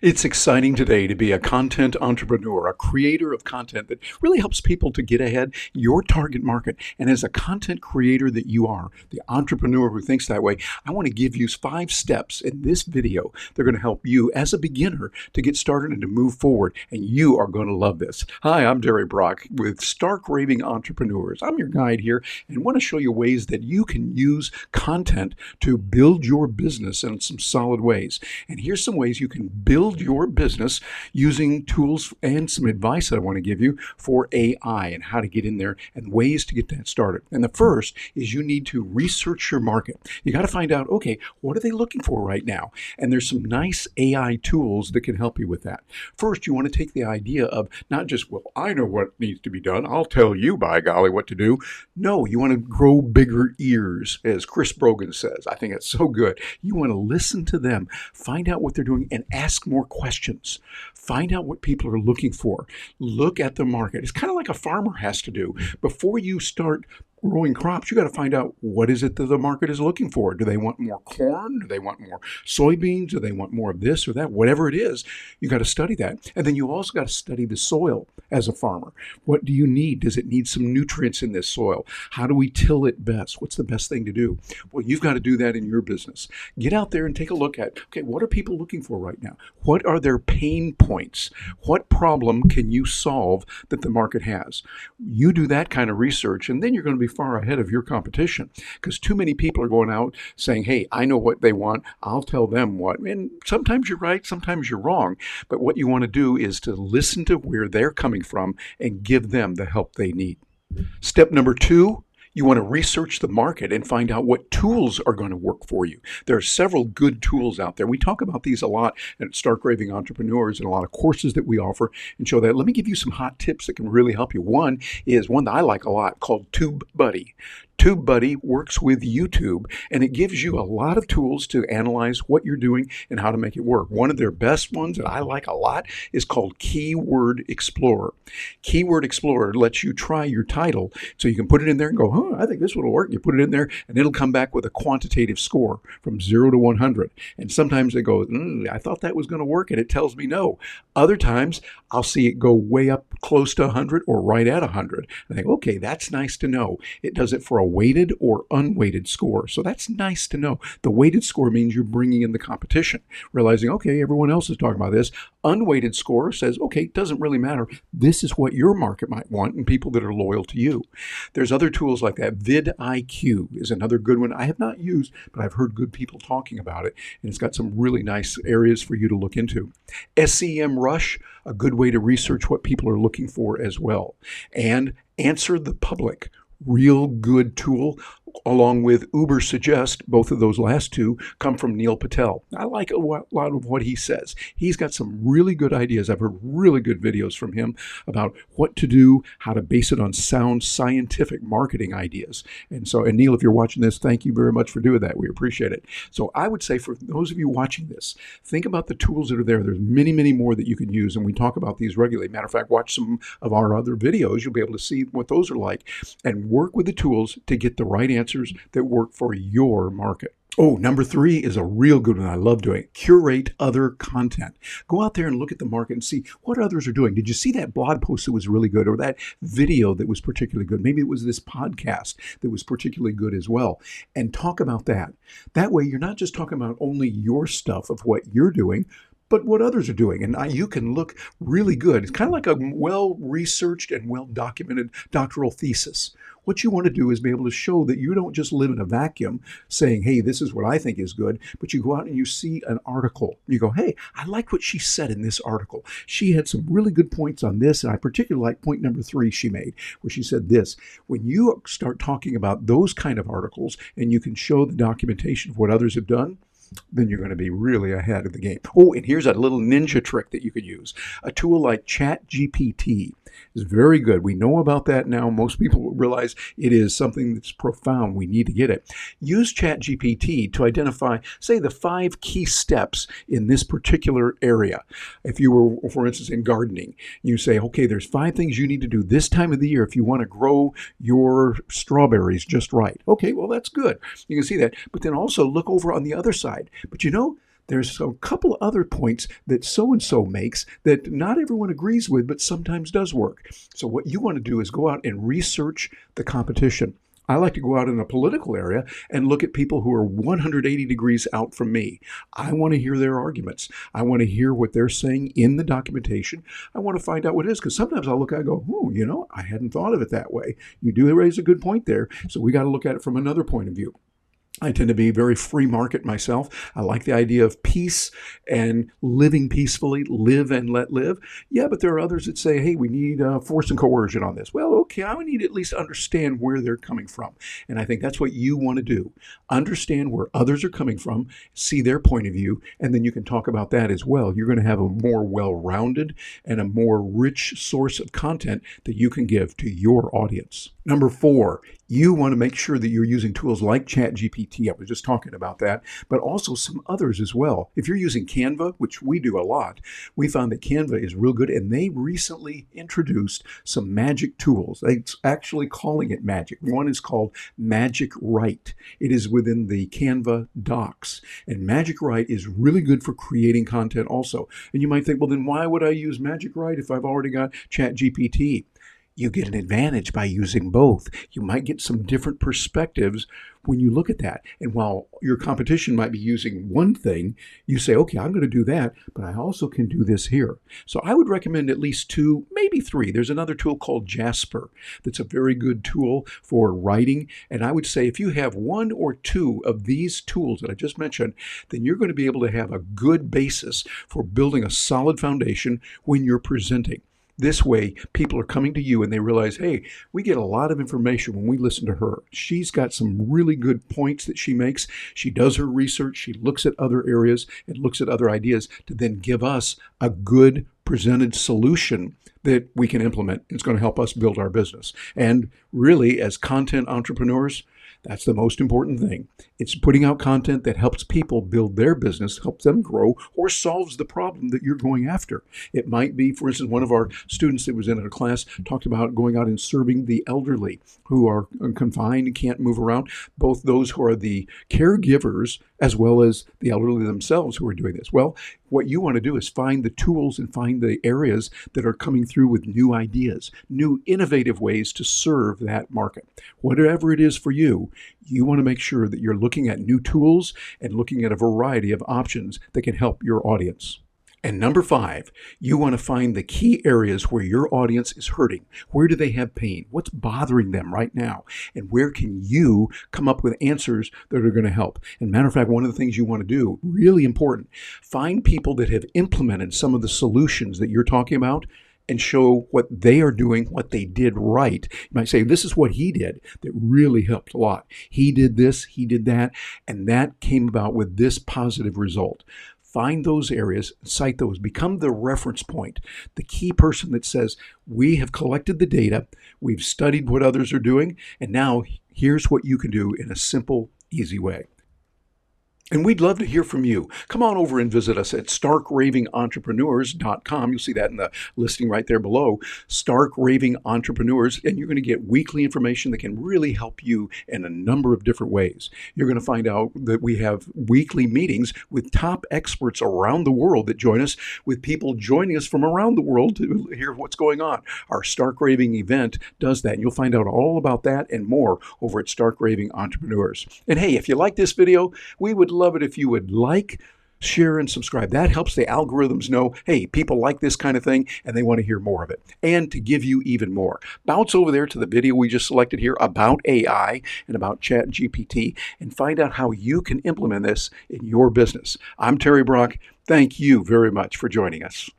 It's exciting today to be a content entrepreneur, a creator of content that really helps people to get ahead your target market. And as a content creator that you are, the entrepreneur who thinks that way, I want to give you 5 steps in this video. They're going to help you as a beginner to get started and to move forward. And you are going to love this. Hi, I'm Jerry Brock with Stark Raving Entrepreneurs. I'm your guide here and want to show you ways that you can use content to build your business in some solid ways. And here's some ways you can build your business using tools and some advice that I want to give you for AI and how to get in there and ways to get that started. And the first is you need to research your market. You got to find out, okay, what are they looking for right now? And there's some nice AI tools that can help you with that. First, you want to take the idea of not just, well, I know what needs to be done. I'll tell you, by golly, what to do. No, you want to grow bigger ears, as Chris Brogan says. I think it's so good. You want to listen to them, find out what they're doing, and ask more questions. Find out what people are looking for. Look at the market. It's kind of like a farmer has to do. Before you start growing crops, you got to find out what is it that the market is looking for. Do they want more corn? Do they want more soybeans? Do they want more of this or that? Whatever it is, you got to study that. And then you also got to study the soil as a farmer. What do you need? Does it need some nutrients in this soil? How do we till it best? What's the best thing to do? Well, you've got to do that in your business. Get out there and take a look at, okay, what are people looking for right now? What are their pain points? What problem can you solve that the market has? You do that kind of research, and then you're going to be far ahead of your competition, because too many people are going out saying, hey, I know what they want, I'll tell them what. And sometimes you're right, sometimes you're wrong, but what you want to do is to listen to where they're coming from and give them the help they need. Step number 2, you want to research the market and find out what tools are going to work for you. There are several good tools out there. We talk about these a lot at Stark Raving Entrepreneurs and a lot of courses that we offer and show that. Let me give you some hot tips that can really help you. One is one that I like a lot called TubeBuddy. TubeBuddy works with YouTube, and it gives you a lot of tools to analyze what you're doing and how to make it work. One of their best ones that I like a lot is called Keyword Explorer. Keyword Explorer lets you try your title, so you can put it in there and go, I think this will work. You put it in there, and it'll come back with a quantitative score from 0 to 100. And sometimes it goes, I thought that was going to work, and it tells me no. Other times, I'll see it go way up close to 100 or right at 100. I think, okay, that's nice to know. It does it for a weighted or unweighted score. So that's nice to know. The weighted score means you're bringing in the competition, realizing, okay, everyone else is talking about this. Unweighted score says, okay, it doesn't really matter. This is what your market might want and people that are loyal to you. There's other tools like that. vidIQ is another good one I have not used, but I've heard good people talking about it, and it's got some really nice areas for you to look into. SEMrush, a good way to research what people are looking for as well. And Answer the Public, real good tool, along with Ubersuggest. Both of those last two come from Neil Patel. I like a lot of what he says. He's got some really good ideas. I've heard really good videos from him about what to do, how to base it on sound scientific marketing ideas. And Neil, if you're watching this, thank you very much for doing that. We appreciate it. So I would say for those of you watching this, think about the tools that are there. There's many, many more that you can use, and we talk about these regularly. Matter of fact, watch some of our other videos. You'll be able to see what those are like and work with the tools to get the right answers that work for your market. Oh, number 3 is a real good one I love doing. Curate other content. Go out there and look at the market and see what others are doing. Did you see that blog post that was really good, or that video that was particularly good? Maybe it was this podcast that was particularly good as well. And talk about that. That way you're not just talking about only your stuff of what you're doing, but what others are doing. And you can look really good. It's kind of like a well-researched and well-documented doctoral thesis. What you want to do is be able to show that you don't just live in a vacuum saying, hey, this is what I think is good, but you go out and you see an article. You go, hey, I like what she said in this article. She had some really good points on this, and I particularly like point number 3 she made, where she said this. When you start talking about those kind of articles and you can show the documentation of what others have done, then you're going to be really ahead of the game. Oh, and here's a little ninja trick that you could use. A tool like ChatGPT is very good. We know about that now. Most people realize it is something that's profound. We need to get it. Use ChatGPT to identify, say, the 5 key steps in this particular area. If you were, for instance, in gardening, you say, okay, there's 5 things you need to do this time of the year if you want to grow your strawberries just right. Okay, well, that's good. You can see that. But then also look over on the other side. But you know, There's a couple other points that so-and-so makes that not everyone agrees with, but sometimes does work. So what you want to do is go out and research the competition. I like to go out in a political area and look at people who are 180 degrees out from me. I want to hear their arguments. I want to hear what they're saying in the documentation. I want to find out what it is, because sometimes I'll look at it and go, I hadn't thought of it that way. You do raise a good point there. So we got to look at it from another point of view. I tend to be very free market myself. I like the idea of peace and living peacefully, live and let live. Yeah, but there are others that say, hey, we need force and coercion on this. Well, okay, I need to at least understand where they're coming from. And I think that's what you want to do. Understand where others are coming from, see their point of view, and then you can talk about that as well. You're going to have a more well-rounded and a more rich source of content that you can give to your audience. Number 4, you want to make sure that you're using tools like ChatGPT. I was just talking about that, but also some others as well. If you're using Canva, which we do a lot, we found that Canva is real good, and they recently introduced some magic tools. They're actually calling it magic. One is called Magic Write. It is within the Canva docs, and Magic Write is really good for creating content also. And you might think, well, then why would I use Magic Write if I've already got ChatGPT? You get an advantage by using both. You might get some different perspectives when you look at that. And while your competition might be using one thing, you say, okay, I'm going to do that, but I also can do this here. So I would recommend at least 2, maybe 3. There's another tool called Jasper that's a very good tool for writing. And I would say if you have 1 or 2 of these tools that I just mentioned, then you're going to be able to have a good basis for building a solid foundation when you're presenting. This way, people are coming to you and they realize, hey, we get a lot of information when we listen to her. She's got some really good points that she makes. She does her research. She looks at other areas and looks at other ideas to then give us a good presented solution that we can implement. It's going to help us build our business. And really, as content entrepreneurs, that's the most important thing. It's putting out content that helps people build their business, helps them grow, or solves the problem that you're going after. It might be, for instance, one of our students that was in our class talked about going out and serving the elderly who are confined and can't move around, both those who are the caregivers as well as the elderly themselves who are doing this. Well, what you want to do is find the tools and find the areas that are coming through with new ideas, new innovative ways to serve that market. Whatever it is for you, you want to make sure that you're looking at new tools and looking at a variety of options that can help your audience. And number 5, you want to find the key areas where your audience is hurting. Where do they have pain? What's bothering them right now? And where can you come up with answers that are going to help? And matter of fact, one of the things you want to do, really important, find people that have implemented some of the solutions that you're talking about and show what they are doing, what they did right. You might say, this is what he did that really helped a lot. He did this, he did that, and that came about with this positive result. Find those areas, cite those, become the reference point, the key person that says, we have collected the data, we've studied what others are doing, and now here's what you can do in a simple, easy way. And we'd love to hear from you. Come on over and visit us at starkravingentrepreneurs.com. You'll see that in the listing right there below, Stark Raving Entrepreneurs, and you're going to get weekly information that can really help you in a number of different ways. You're going to find out that we have weekly meetings with top experts around the world that join us, with people joining us from around the world to hear what's going on. Our Stark Raving event does that, and you'll find out all about that and more over at Stark Raving Entrepreneurs. And hey, if you like this video, we would love it if you would like, share, and subscribe. That helps the algorithms know, hey, people like this kind of thing and they want to hear more of it. And to give you even more, bounce over there to the video we just selected here about AI and about ChatGPT and find out how you can implement this in your business. I'm Terry Brock. Thank you very much for joining us.